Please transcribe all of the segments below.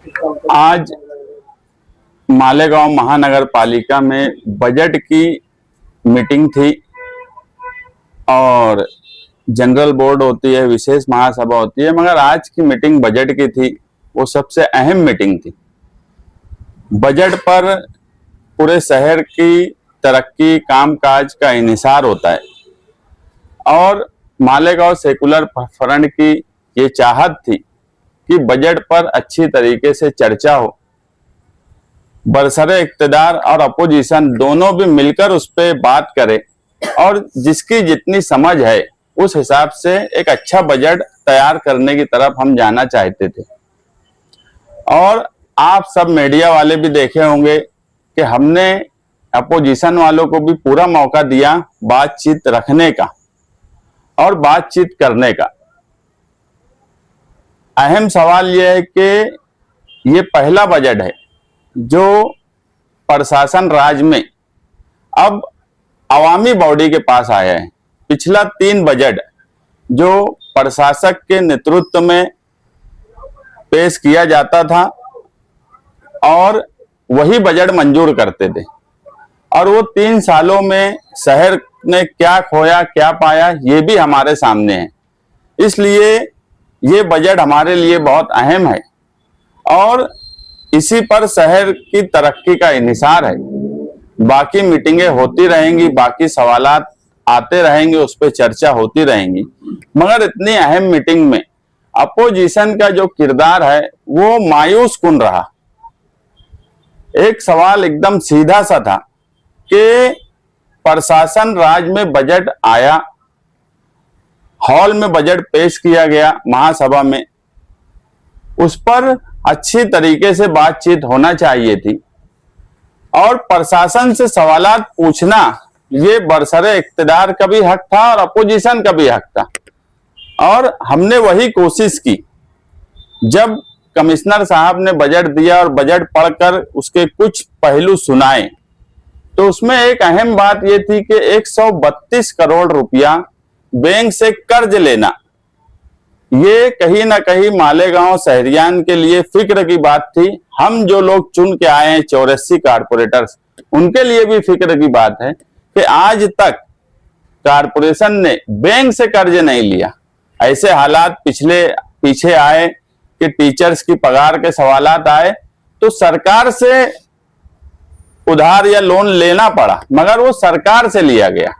आज मालेगांव महानगर पालिका में बजट की मीटिंग थी और जनरल बोर्ड होती है, विशेष महासभा होती है, मगर आज की मीटिंग बजट की थी। वो सबसे अहम मीटिंग थी। बजट पर पूरे शहर की तरक्की, कामकाज का इन्हिसार होता है और मालेगांव सेकुलर फ्रंट की ये चाहत थी कि बजट पर अच्छी तरीके से चर्चा हो, बरसरे इक्तदार और अपोजिशन दोनों भी मिलकर उस पर बात करें और जिसकी जितनी समझ है उस हिसाब से एक अच्छा बजट तैयार करने की तरफ हम जाना चाहते थे। और आप सब मीडिया वाले भी देखे होंगे कि हमने अपोजिशन वालों को भी पूरा मौका दिया बातचीत रखने का और बातचीत करने का। अहम सवाल यह है कि ये पहला बजट है जो प्रशासन राज में अब अवामी बॉडी के पास आया है। पिछला 3 बजट जो प्रशासक के नेतृत्व में पेश किया जाता था और वही बजट मंजूर करते थे, और वो 3 सालों में शहर ने क्या खोया क्या पाया ये भी हमारे सामने है। इसलिए ये बजट हमारे लिए बहुत अहम है और इसी पर शहर की तरक्की का इन्हिसार है। बाकी मीटिंगें होती रहेंगी, बाकी सवालात आते रहेंगे, उस पर चर्चा होती रहेंगी, मगर इतनी अहम मीटिंग में अपोजिशन का जो किरदार है वो मायूस कुन रहा। एक सवाल एकदम सीधा सा था कि प्रशासन राज में बजट आया, हॉल में बजट पेश किया गया महासभा में, उस पर अच्छी तरीके से बातचीत होना चाहिए थी और प्रशासन से सवालात पूछना ये बरसरे इक्तदार का भी हक था और अपोजिशन का भी हक था। और हमने वही कोशिश की। जब कमिश्नर साहब ने बजट दिया और बजट पढ़कर उसके कुछ पहलू सुनाए तो उसमें एक अहम बात यह थी कि 132 करोड़ रुपया बैंक से कर्ज लेना, ये कहीं ना कहीं मालेगांव शहरियान के लिए फिक्र की बात थी। हम जो लोग चुन के आए हैं 84 कारपोरेटर्स, उनके लिए भी फिक्र की बात है कि आज तक कारपोरेशन ने बैंक से कर्ज नहीं लिया। ऐसे हालात पीछे आए कि टीचर्स की पगार के सवालात आए तो सरकार से उधार या लोन लेना पड़ा, मगर वो सरकार से लिया गया,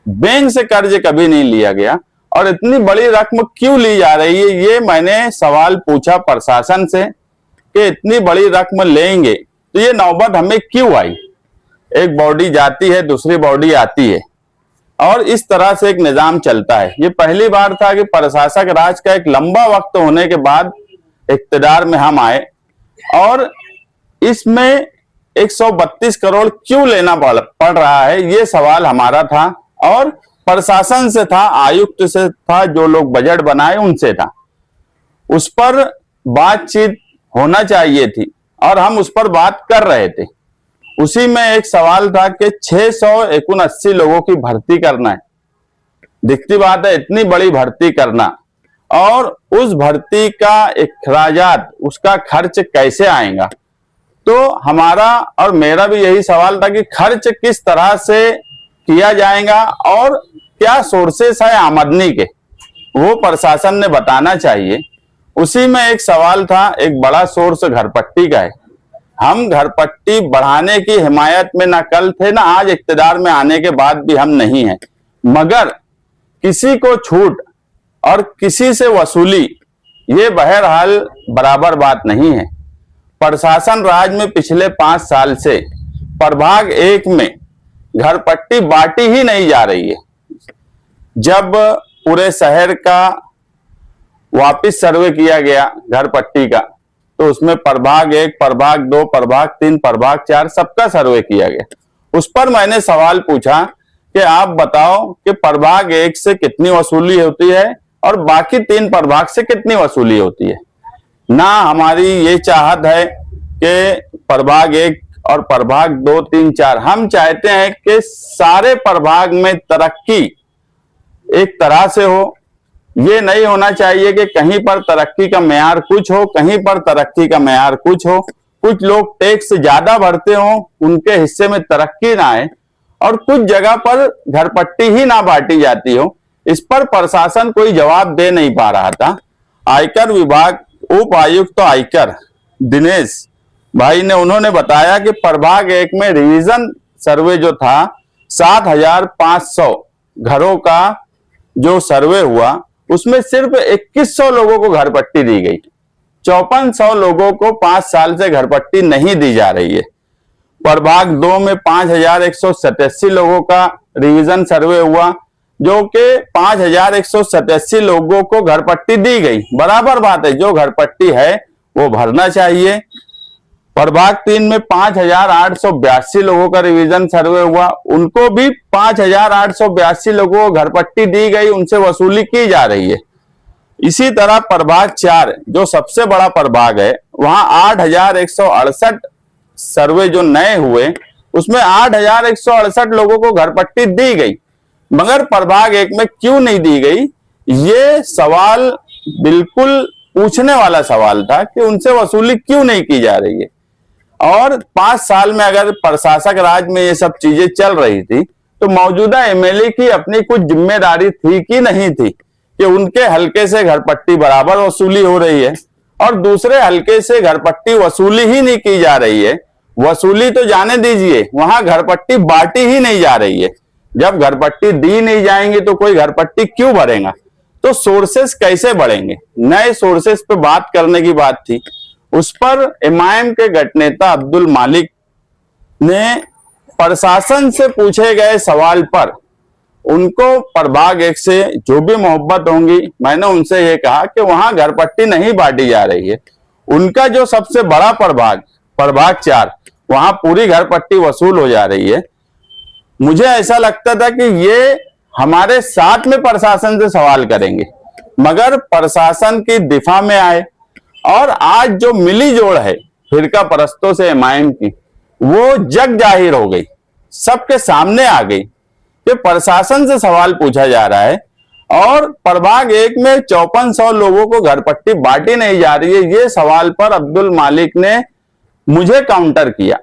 बैंक से कर्ज कभी नहीं लिया गया। और इतनी बड़ी रकम क्यों ली जा रही है, ये मैंने सवाल पूछा प्रशासन से कि इतनी बड़ी रकम लेंगे तो ये नौबत हमें क्यों आई। एक बॉडी जाती है, दूसरी बॉडी आती है और इस तरह से एक निजाम चलता है। ये पहली बार था कि प्रशासक राज का एक लंबा वक्त होने के बाद इक्तदार में हम आए और इसमें 132 करोड़ क्यों लेना पड़ रहा है, ये सवाल हमारा था और प्रशासन से था, आयुक्त से था, जो लोग बजट बनाए उनसे था। उस पर बातचीत होना चाहिए थी और हम उस पर बात कर रहे थे। उसी में एक सवाल था कि 679 लोगों की भर्ती करना है। दिखती बात है इतनी बड़ी भर्ती करना और उस भर्ती का अखराजात, उसका खर्च कैसे आएगा। तो हमारा और मेरा भी यही सवाल था कि खर्च किस तरह से किया जाएगा और क्या सोर्सेस है आमदनी के, वो प्रशासन ने बताना चाहिए। उसी में एक सवाल था, एक बड़ा सोर्स घरपट्टी का है। हम घरपट्टी बढ़ाने की हिमायत में ना कल थे ना आज इक्तदार में आने के बाद भी हम नहीं हैं, मगर किसी को छूट और किसी से वसूली ये बहरहाल बराबर बात नहीं है। प्रशासन राज में पिछले 5 साल से प्रभाग 1 में घरपट्टी बांटी ही नहीं जा रही है। जब पूरे शहर का वापिस सर्वे किया गया घरपट्टी का तो उसमें प्रभाग 1, प्रभाग 2, प्रभाग 3, प्रभाग 4 सबका सर्वे किया गया। उस पर मैंने सवाल पूछा कि आप बताओ कि प्रभाग 1 से कितनी वसूली होती है और बाकी 3 प्रभाग से कितनी वसूली होती है। ना हमारी ये चाहत है कि प्रभाग 1 और प्रभाग 2, 3, 4, हम चाहते हैं कि सारे प्रभाग में तरक्की एक तरह से हो, ये नहीं होना चाहिए कि कहीं पर तरक्की का मेयार कुछ हो, कहीं पर तरक्की का मेयार कुछ हो। कुछ लोग टैक्स ज्यादा भरते हो, उनके हिस्से में तरक्की ना आए, और कुछ जगह पर घरपट्टी ही ना बांटी जाती हो। इस पर प्रशासन कोई जवाब दे नहीं पा रहा था। आयकर विभाग उप आयुक्त तो आयकर दिनेश भाई ने उन्होंने बताया कि प्रभाग 1 में रिवीजन सर्वे जो था 7,500 घरों का जो सर्वे हुआ, उसमें सिर्फ 2100 लोगों को घरपट्टी दी गई। 5400 लोगों को 5 साल से घरपट्टी नहीं दी जा रही है। प्रभाग 2 में 5187 लोगों का रिवीजन सर्वे हुआ, जो कि 5187 लोगों को घरपट्टी दी गई। बराबर बात है, जो घरपट्टी है वो भरना चाहिए। प्रभाग 3 में 5882 लोगों का रिवीजन सर्वे हुआ, उनको भी 5882 लोगों को घरपट्टी दी गई, उनसे वसूली की जा रही है। इसी तरह प्रभाग 4 जो सबसे बड़ा प्रभाग है, वहां 8168 सर्वे जो नए हुए, उसमें 8168 लोगों को घरपट्टी दी गई। मगर प्रभाग 1 में क्यों नहीं दी गई, ये सवाल बिल्कुल पूछने वाला सवाल था कि उनसे वसूली क्यों नहीं की जा रही है। और 5 साल में अगर प्रशासक राज में ये सब चीजें चल रही थी, तो मौजूदा एमएलए की अपनी कुछ जिम्मेदारी थी कि नहीं थी कि उनके हलके से घरपट्टी बराबर वसूली हो रही है और दूसरे हलके से घरपट्टी वसूली ही नहीं की जा रही है। वसूली तो जाने दीजिए, वहां घरपट्टी बांटी ही नहीं जा रही है। जब घरपट्टी दी नहीं जाएंगी तो कोई घरपट्टी क्यों भरेगा? तो सोर्सेस कैसे बढ़ेंगे? नए सोर्सेस पे बात करने की बात थी। उस पर एमआईएम के गठनेता अब्दुल मालिक ने प्रशासन से पूछे गए सवाल पर उनको प्रभाग 1 से जो भी मोहब्बत होंगी, मैंने उनसे ये कहा कि वहां घरपट्टी नहीं बांटी जा रही है। उनका जो सबसे बड़ा प्रभाग, प्रभाग 4, वहां पूरी घरपट्टी वसूल हो जा रही है। मुझे ऐसा लगता था कि ये हमारे साथ में प्रशासन से सवाल करेंगे, मगर प्रशासन की दिफा में आए और आज जो मिली जोड़ है फिरका परस्तों से एमआईएम की, वो जग जाहिर हो गई, सबके सामने आ गई कि प्रशासन से सवाल पूछा जा रहा है और प्रभाग 1 में 5400 लोगों को घरपट्टी बांटी नहीं जा रही है। ये सवाल पर अब्दुल मालिक ने मुझे काउंटर किया,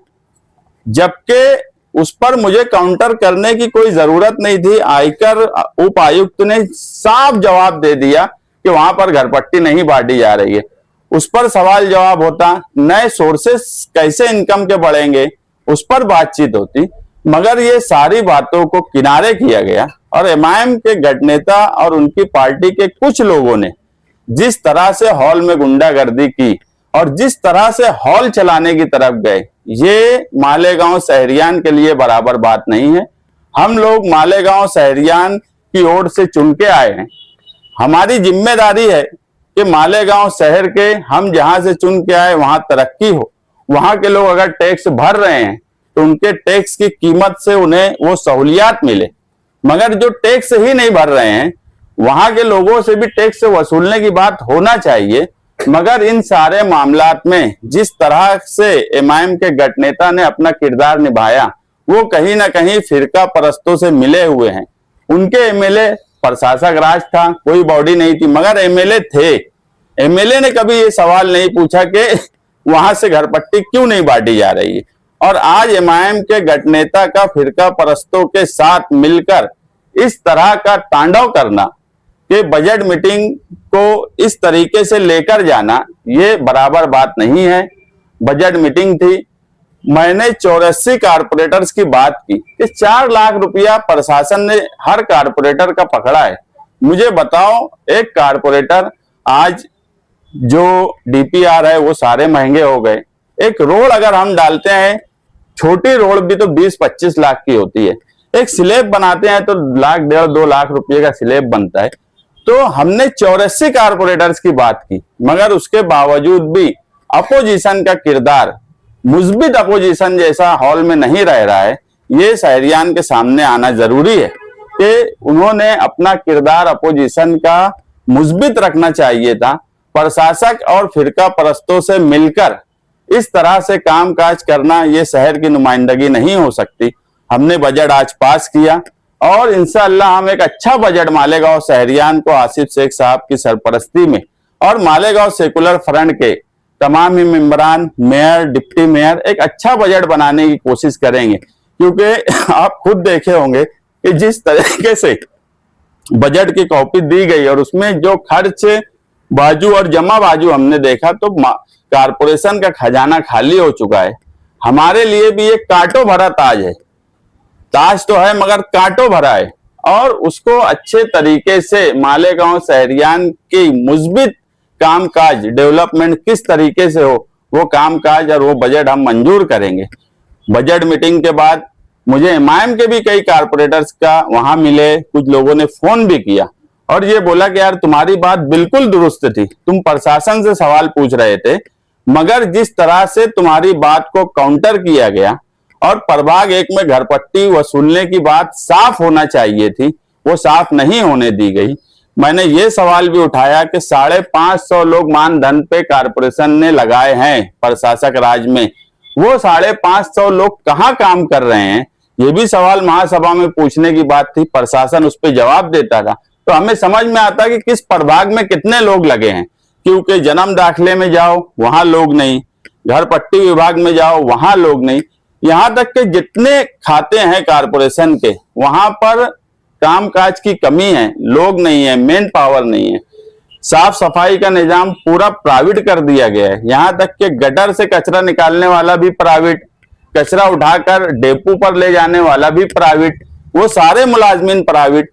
जबकि उस पर मुझे काउंटर करने की कोई जरूरत नहीं थी। आयकर उप आयुक्त ने साफ जवाब दे दिया कि वहां पर घरपट्टी नहीं बांटी जा रही है। उस पर सवाल जवाब होता, नए सोर्सेस कैसे इनकम के बढ़ेंगे, उस पर बातचीत होती, मगर ये सारी बातों को किनारे किया गया और एमआईएम के गठनेता और उनकी पार्टी के कुछ लोगों ने जिस तरह से हॉल में गुंडागर्दी की और जिस तरह से हॉल चलाने की तरफ गए, ये मालेगांव शहरियान के लिए बराबर बात नहीं है। हम लोग मालेगांव शहरियान की ओर से चुन के आए हैं। हमारी जिम्मेदारी है कि मालेगांव शहर के हम जहां से चुन के आए वहां तरक्की हो। वहां के लोग अगर टैक्स भर रहे हैं तो उनके टैक्स की कीमत से उन्हें वो सहूलियात मिले, मगर जो टैक्स ही नहीं भर रहे हैं वहां के लोगों से भी टैक्स वसूलने की बात होना चाहिए। मगर इन सारे मामलात में जिस तरह से एमआईएम के गठनेता ने अपना किरदार निभाया, वो कहीं ना कहीं फिरका परस्तों से मिले हुए हैं। उनके एमएलए प्रशासक राज था, कोई बॉडी नहीं थी, मगर एमएलए थे। एमएलए ने कभी ये सवाल नहीं पूछा कि वहां से घरपट्टी क्यों नहीं बांटी जा रही है। और आज एमआईएम के गठनेता का फिरका परस्तों के साथ मिलकर इस तरह का तांडव करना कि बजट मीटिंग को इस तरीके से लेकर जाना, ये बराबर बात नहीं है। बजट मीटिंग थी, मैंने 84 कारपोरेटर्स की बात की कि 4 लाख रुपया प्रशासन ने हर कारपोरेटर का पकड़ा है। मुझे बताओ, एक कारपोरेटर आज जो डीपीआर है वो सारे महंगे हो गए। एक रोड अगर हम डालते हैं, छोटी रोड भी तो 20-25 लाख की होती है। एक स्लैब बनाते हैं तो 1.5 लाख 2 लाख रुपए का स्लैब बनता है। तो हमने 84 कारपोरेटर्स की बात की, मगर उसके बावजूद भी अपोजिशन का किरदार मुस्बित अपोजिशन जैसा हॉल में नहीं रह रहा है। ये शहरियान के सामने आना जरूरी है कि उन्होंने अपना किरदार अपोजिशन का मुस्बित रखना चाहिए था। प्रशासक और फिरका परस्तों से मिलकर इस तरह से कामकाज करना, ये शहर की नुमाइंदगी नहीं हो सकती। हमने बजट आज पास किया और इंशाअल्लाह हम एक अच्छा बजट मालेगांव शहरियान को आसिफ शेख साहब की सरपरस्ती में और मालेगांव सेकुलर फ्रंट के तमाम ही मेंबरान, मेयर, डिप्टी मेयर एक अच्छा बजट बनाने की कोशिश करेंगे। क्योंकि आप खुद देखे होंगे कि जिस तरीके से बजट की कॉपी दी गई और उसमें जो खर्च बाजू और जमा बाजू हमने देखा, तो कारपोरेशन का खजाना खाली हो चुका है। हमारे लिए भी एक कांटों भरा ताज है। ताज तो है मगर कांटों भरा है, और उसको अच्छे तरीके से मालेगांव शहरियान की मुस्बित कामकाज, डेवलपमेंट किस तरीके से हो, वो कामकाज और वो बजट हम मंजूर करेंगे। बजट मीटिंग के बाद मुझे एमआईएम के भी कई कारपोरेटर्स का वहां मिले, कुछ लोगों ने फोन भी किया और ये बोला कि यार तुम्हारी बात बिल्कुल दुरुस्त थी, तुम प्रशासन से सवाल पूछ रहे थे, मगर जिस तरह से तुम्हारी बात को काउंटर किया गया और प्रभाग 1 में घरपट्टी वसूलने की बात साफ होना चाहिए थी, वो साफ नहीं होने दी गई। मैंने ये सवाल भी उठाया कि 550 लोग मानधन पे कारपोरेशन ने लगाए हैं प्रशासक राज में, वो 550 लोग कहाँ काम कर रहे हैं, ये भी सवाल महासभा में पूछने की बात थी। प्रशासन उस पर जवाब देता था तो हमें समझ में आता कि किस प्रभाग में कितने लोग लगे हैं। क्योंकि जन्म दाखिले में जाओ वहां लोग नहीं, घर पट्टी विभाग में जाओ वहां लोग नहीं, यहां तक कि जितने खाते हैं कारपोरेशन के वहां पर कामकाज की कमी है, लोग नहीं है, मेन पावर नहीं है। साफ सफाई का निजाम पूरा प्राइवेट कर दिया गया है, यहां तक कि गटर से कचरा निकालने वाला भी प्राइवेट, कचरा उठाकर डेपो पर ले जाने वाला भी प्राइवेट, वो सारे मुलाजमीन प्राइवेट।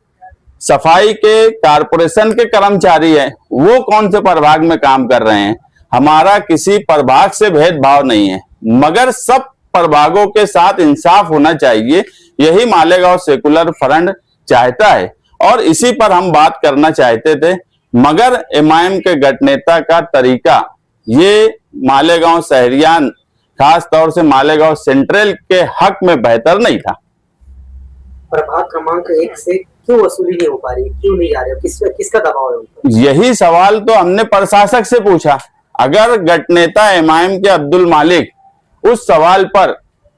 सफाई के कारपोरेशन के कर्मचारी हैं, वो कौन से प्रभाग में काम कर रहे हैं। हमारा किसी प्रभाग से भेदभाव नहीं है, मगर सब प्रभागों के साथ इंसाफ होना चाहिए, यही मालेगांव सेकुलर फ्रंट चाहता है और इसी पर हम बात करना चाहते थे। मगर एमआईएम के गठनेता का तरीका ये मालेगांव शहरियान, खास तौर से मालेगांव सेंट्रल के हक में बेहतर नहीं था। प्रभाग क्रमांक 1 से क्यों वसूली नहीं हो पा रही, क्यों नहीं जा रही, किसका दबाव है उन पर? यही सवाल तो हमने प्रशासक से पूछा। अगर गठनेता एमआईएम के अब्दुल मालिक उस सवाल पर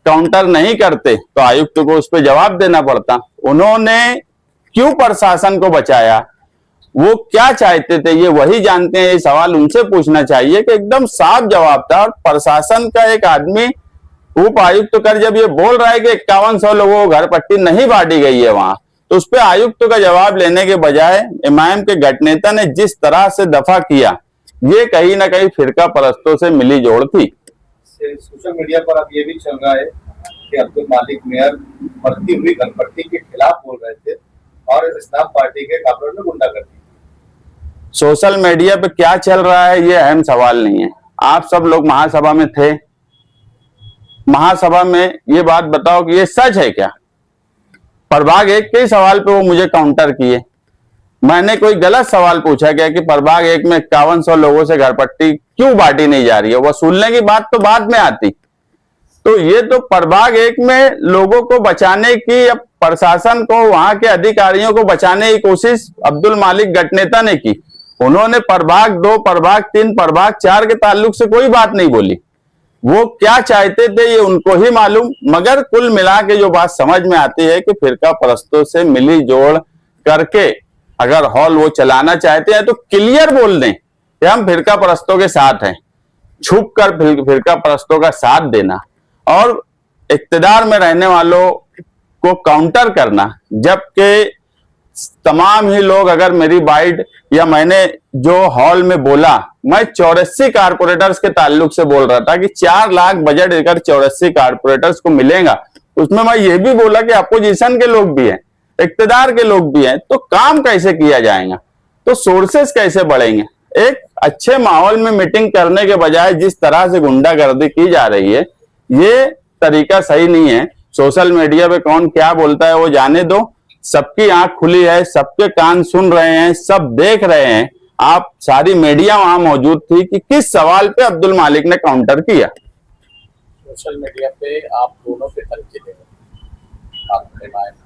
काउंटर नहीं करते तो आयुक्त को उस पर जवाब देना पड़ता। उन्होंने क्यों प्रशासन को बचाया, वो क्या चाहते थे ये वही जानते हैं, ये सवाल उनसे पूछना चाहिए कि एकदम साफ जवाब था। और प्रशासन का एक आदमी उप आयुक्त कर जब ये बोल रहा है कि 5100 लोगों को घर पट्टी नहीं बांटी गई है वहां, तो उस पर आयुक्त का जवाब लेने के बजाय एमआईएम के गठनेता ने जिस तरह से दफा किया, ये कहीं ना कहीं फिरका परस्तों से मिली जोड़ थी। सोशल मीडिया पर अब ये भी चल रहा है कि अब्दुल मालिक मेयर बढ़ती हुई घरपट्टी के खिलाफ बोल रहे थे और इस्लाम पार्टी के कारपोरेटर ने गुंडागर्दी। सोशल मीडिया पे क्या चल रहा है ये अहम सवाल नहीं है। आप सब लोग महासभा में थे, महासभा में ये बात बताओ कि ये सच है क्या? प्रभाग 1 के सवाल पे वो मुझे काउंटर किए। मैंने कोई गलत सवाल पूछा क्या कि प्रभाग 1 में 5100 लोगों से घर पट्टी क्यों बांटी नहीं जा रही है? वसूलने की बात तो बाद में आती। तो ये तो प्रभाग 1 में लोगों को बचाने की, अब प्रशासन को, वहां के अधिकारियों को बचाने की कोशिश अब्दुल मालिक गठनेता ने की। उन्होंने प्रभाग 2, प्रभाग 3, प्रभाग 4 के ताल्लुक से कोई बात नहीं बोली। वो क्या चाहते थे ये उनको ही मालूम। मगर कुल मिला के जो बात समझ में आती है कि फिरका परस्तों से मिली जोड़ करके अगर हॉल वो चलाना चाहते हैं तो क्लियर बोल दें कि हम फिरका परस्तों के साथ हैं। छुप कर फिरका परस्तों का साथ देना और इक्तदार में रहने वालों को काउंटर करना, जबकि तमाम ही लोग, अगर मेरी बाइट या मैंने जो हॉल में बोला, मैं 84 कारपोरेटर्स के ताल्लुक से बोल रहा था कि 4 लाख बजट देकर 84 कारपोरेटर्स को मिलेगा। उसमें मैं ये भी बोला कि अपोजिशन के लोग भी हैं, इक्तदार के लोग भी हैं, तो काम कैसे किया जाएगा, तो सोर्सेस कैसे बढ़ेंगे। एक अच्छे माहौल में मीटिंग करने के बजाय जिस तरह से गुंडागर्दी की जा रही है, ये तरीका सही नहीं है। सोशल मीडिया पे कौन क्या बोलता है वो जाने दो, सबकी आंख खुली है, सबके कान सुन रहे हैं, सब देख रहे हैं। आप सारी मीडिया वहां मौजूद थी कि किस सवाल पे अब्दुल मालिक ने काउंटर किया। सोशल मीडिया पे आप दोनों पे तनकीद दे रहे, आप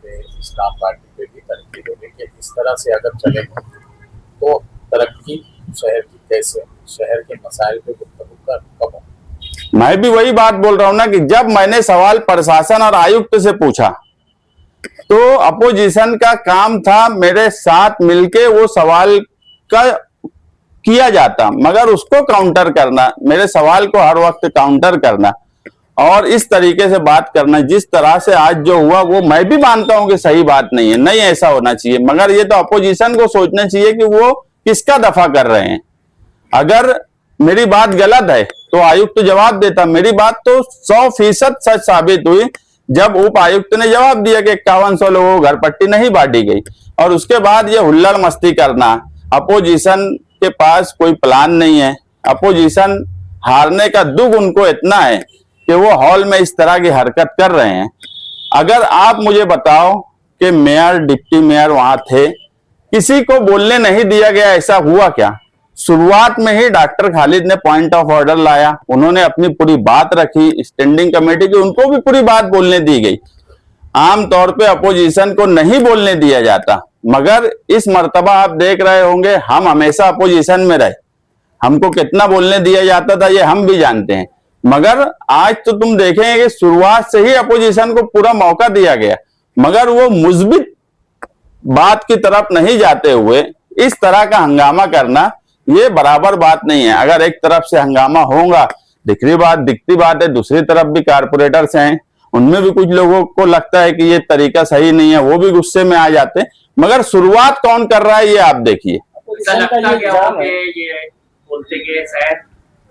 पे इस्लाम पार्टी पे भी तनकीद दे रहे कि इस तरह से अगर चले तो तरक्की शहर की कैसे, शहर के मसाइल पे गुफ्तगू कब हो। मैं भी वही बात बोल रहा हूं ना कि जब मैंने सवाल प्रशासन और आयुक्त से पूछा तो अपोजिशन का काम था मेरे साथ मिलके वो सवाल का किया जाता, मगर उसको काउंटर करना, मेरे सवाल को हर वक्त काउंटर करना और इस तरीके से बात करना, जिस तरह से आज जो हुआ वो मैं भी मानता हूं कि सही बात नहीं है, नहीं ऐसा होना चाहिए। मगर ये तो अपोजिशन को सोचना चाहिए कि वो किसका दफा कर रहे हैं। अगर मेरी बात गलत है तो आयुक्त तो जवाब देता। मेरी बात तो 100% सच साबित हुई जब उप आयुक्त ने जवाब दिया कि 5100 लोगों को घर पट्टी नहीं बांटी गई। और उसके बाद ये हुल्लड़ मस्ती करना, अपोजिशन के पास कोई प्लान नहीं है। अपोजिशन हारने का दुख उनको इतना है कि वो हॉल में इस तरह की हरकत कर रहे हैं। अगर आप मुझे बताओ कि मेयर, डिप्टी मेयर वहां थे, किसी को बोलने नहीं दिया गया, ऐसा हुआ क्या? शुरुआत में ही डॉक्टर खालिद ने पॉइंट ऑफ ऑर्डर लाया, उन्होंने अपनी पूरी बात रखी, स्टैंडिंग कमेटी की उनको भी पूरी बात बोलने दी गई। आमतौर पे अपोजिशन को नहीं बोलने दिया जाता, मगर इस मर्तबा आप देख रहे होंगे हम हमेशा अपोजिशन में रहे, हमको कितना बोलने दिया जाता था ये हम भी जानते हैं। मगर आज तो तुम देखेंगे कि शुरुआत से ही अपोजिशन को पूरा मौका दिया गया, मगर वो मुस्बित बात की तरफ नहीं जाते हुए इस तरह का हंगामा करना ये बराबर बात नहीं है। अगर एक तरफ से हंगामा होगा, दिखती बात है, दूसरी तरफ भी कारपोरेटर्स हैं, उनमें भी कुछ लोगों को लगता है कि ये तरीका सही नहीं है, वो भी गुस्से में आ जाते हैं। मगर शुरुआत कौन कर रहा है ये आप देखिए। ऐसा लगता क्या हो कि ये बोलते कि शायद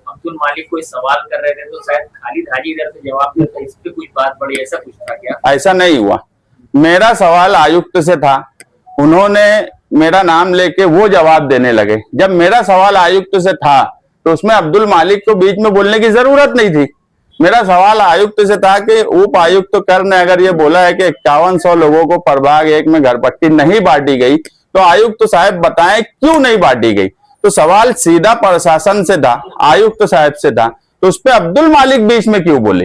अब्दुल मालिक कोई सवाल कर रहे थे तो शायद खालिद हाजी इधर से जवाब देते, इस पे कुछ बात बढ़ी, ऐसा कुछ था क्या? ऐसा नहीं हुआ। मेरा सवाल आयुक्त से था, उन्होंने मेरा नाम लेके वो जवाब देने लगे। जब मेरा सवाल आयुक्त से था तो उसमें अब्दुल मालिक को बीच में बोलने की जरूरत नहीं थी। मेरा सवाल आयुक्त से था कि उप आयुक्त कर ने अगर ये बोला है कि 5100 लोगों को प्रभाग 1 में घर पट्टी नहीं बांटी गई तो आयुक्त साहब बताएं क्यों नहीं बांटी गई। तो सवाल सीधा प्रशासन से था, आयुक्त साहब से था, तो उस पर अब्दुल मालिक बीच में क्यों बोले?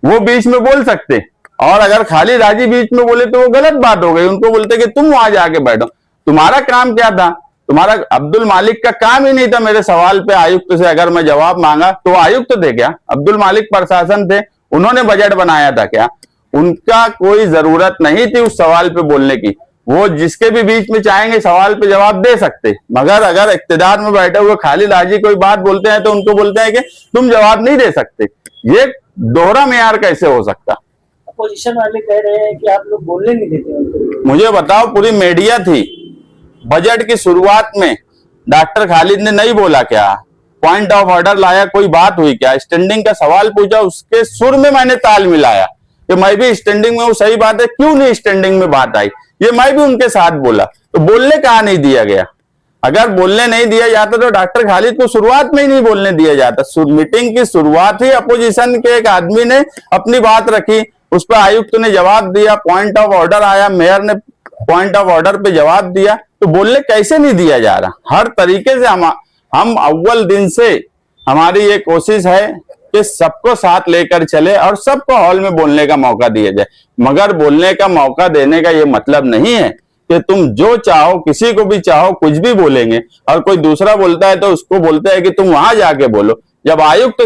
वो बीच में बोल सकते, और अगर खालिद हाजी बीच में बोले तो वो गलत बात हो गई। उनको बोलते कि तुम वहां जाके बैठो, तुम्हारा काम क्या था? तुम्हारा अब्दुल मालिक का काम ही नहीं था मेरे सवाल पे आयुक्त से अगर मैं जवाब मांगा तो आयुक्त थे क्या? अब्दुल मालिक प्रशासन थे, उन्होंने बजट बनाया था क्या? उनका कोई जरूरत नहीं थी उस सवाल पे बोलने की। वो जिसके भी बीच में चाहेंगे सवाल पे जवाब दे सकते, मगर अगर इख्तिदार में बैठे हुए खालिद हाजी कोई बात बोलते हैं तो उनको बोलते हैं कि तुम जवाब नहीं दे सकते। ये दोहरा मेयार कैसे हो सकता? अपोजिशन वाले कह रहे हैं कि आप लोग बोलने नहीं देते उनको। मुझे बताओ, पूरी मीडिया थी बजट की शुरुआत में, डॉक्टर खालिद ने नहीं बोला क्या? पॉइंट ऑफ ऑर्डर लाया, कोई बात हुई क्या? स्टैंडिंग का सवाल पूछा, उसके सुर में मैंने ताल मिलाया कि मैं भी स्टैंडिंग में हूं, सही बात है, क्यों नहीं स्टैंडिंग में बात आई, ये मैं भी उनके साथ बोला। तो बोलने कहाँ नहीं दिया गया? अगर बोलने नहीं दिया जाता तो डॉक्टर खालिद को शुरुआत में ही नहीं बोलने दिया जाता। मीटिंग की शुरुआत ही अपोजिशन के एक आदमी ने अपनी बात रखी, उस पर आयुक्त ने जवाब दिया, पॉइंट ऑफ ऑर्डर आया, मेयर ने पॉइंट ऑफ ऑर्डर पे जवाब दिया, तो बोलने कैसे नहीं दिया जा रहा? हर तरीके से हम अव्वल दिन से हमारी ये कोशिश है कि सबको साथ लेकर चले और सबको हॉल में बोलने का मौका दिया जाए। मगर बोलने का मौका देने का ये मतलब नहीं है कि तुम जो चाहो, किसी को भी चाहो, कुछ भी बोलेंगे। और कोई दूसरा बोलता है तो उसको बोलते हैं कि तुम वहां जाके बोलो। जब आयुक्त